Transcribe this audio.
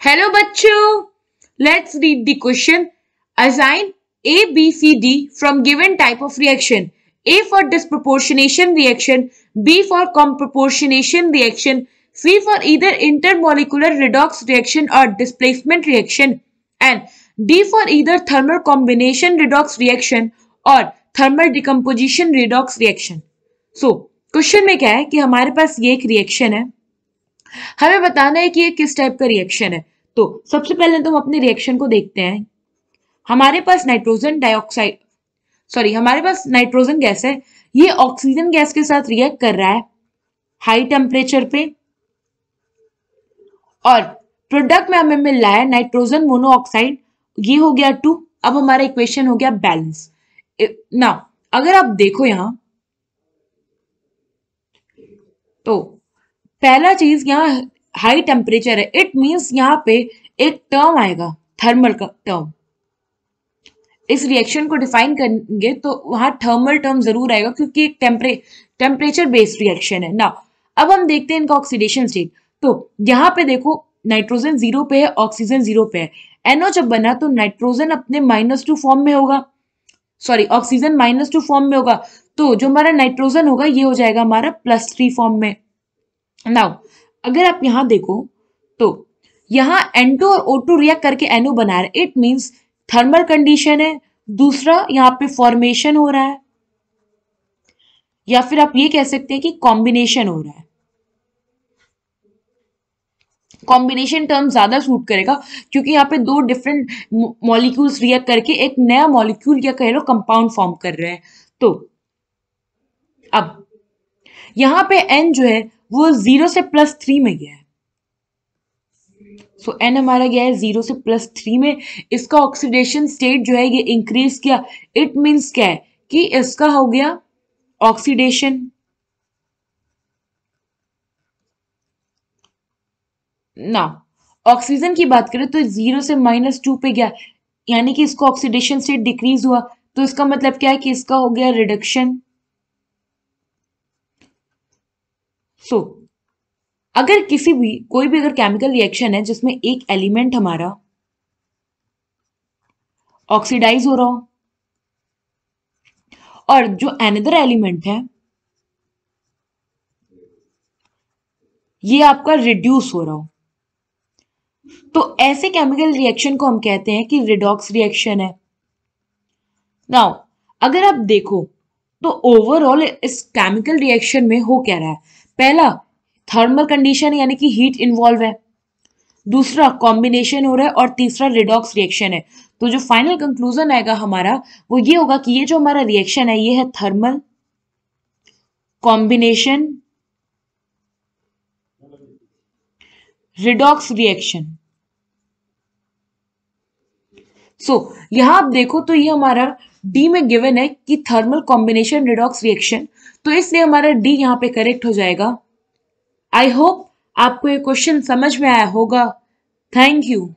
Hello बच्चों, let's read the question. Assign A, B, C, D from given type of reaction. A for disproportionation reaction, B for comproportionation reaction, C for either intermolecular redox reaction or displacement reaction, and D for either thermal combination redox reaction or thermal decomposition redox reaction. So, question में क्या है कि हमारे पास ये एक reaction है, हमें बताना है कि ये किस टाइप का रिएक्शन है. तो सबसे पहले तो हम अपने रिएक्शन को देखते हैं. हमारे पास हमारे पास नाइट्रोजन गैस है. ये ऑक्सीजन गैस के साथ रिएक्ट कर रहा है हाई टेम्परेचर पे, और प्रोडक्ट में हमें मिल रहा है नाइट्रोजन मोनोऑक्साइड. ये हो गया 2. अब हमारा इक्वेशन हो गया बैलेंस. ना अगर आप देखो यहां तो पहला चीज यहाँ हाई टेम्परेचर है. इट मींस यहाँ पे एक टर्म आएगा, थर्मल का टर्म. इस रिएक्शन को डिफाइन करेंगे तो वहां थर्मल टर्म जरूर आएगा क्योंकि एक टेम्परेचर बेस्ड रिएक्शन है ना. अब हम देखते हैं इनका ऑक्सीडेशन स्टेट. तो यहाँ पे देखो नाइट्रोजन 0 पे है, ऑक्सीजन 0 पे है. NO जब बना तो नाइट्रोजन अपने -2 फॉर्म में होगा, ऑक्सीजन -2 फॉर्म में होगा. तो जो हमारा नाइट्रोजन होगा ये हो जाएगा हमारा +3 फॉर्म में. नाउ अगर आप यहां देखो तो यहां N2 और O2 रिएक्ट करके NO बना रहे. इट मींस थर्मल कंडीशन है. दूसरा यहाँ पे फॉर्मेशन हो रहा है, या फिर आप ये कह सकते हैं कि कॉम्बिनेशन हो रहा है. कॉम्बिनेशन टर्म ज्यादा सूट करेगा क्योंकि यहाँ पे दो डिफरेंट मॉलिक्यूल्स रिएक्ट करके एक नया मॉलिक्यूल या कह लो कंपाउंड फॉर्म कर रहे हैं. तो अब यहां पे N जो है वो 0 से +3 में गया है. सो N हमारा गया है 0 से +3 में. इसका ऑक्सीडेशन स्टेट जो है ये इंक्रीज किया. इट मींस क्या है कि इसका हो गया ऑक्सीडेशन. ना ऑक्सीजन की बात करें तो 0 से -2 पे गया, यानी कि इसका ऑक्सीडेशन स्टेट डिक्रीज हुआ. तो इसका मतलब क्या है कि इसका हो गया रिडक्शन. सो अगर कोई भी अगर केमिकल रिएक्शन है जिसमें एक एलिमेंट हमारा ऑक्सीडाइज हो रहा हो और जो अनदर एलिमेंट है ये आपका रिड्यूस हो रहा हो, तो ऐसे केमिकल रिएक्शन को हम कहते हैं कि रिडॉक्स रिएक्शन है. नाउ अगर आप देखो तो ओवरऑल इस केमिकल रिएक्शन में हो क्या रहा है. पहला थर्मल कंडीशन यानी कि हीट इन्वॉल्व है, दूसरा कॉम्बिनेशन हो रहा है, और तीसरा रिडॉक्स रिएक्शन है. तो जो फाइनल कंक्लूजन आएगा हमारा वो ये होगा कि ये जो हमारा रिएक्शन है ये है थर्मल कॉम्बिनेशन रिडॉक्स रिएक्शन. सो यहां आप देखो तो ये हमारा डी में गिवन है कि थर्मल कॉम्बिनेशन रिडॉक्स रिएक्शन, तो इसलिए हमारा डी यहां पे करेक्ट हो जाएगा. आई होप आपको ये क्वेश्चन समझ में आया होगा. Thank you.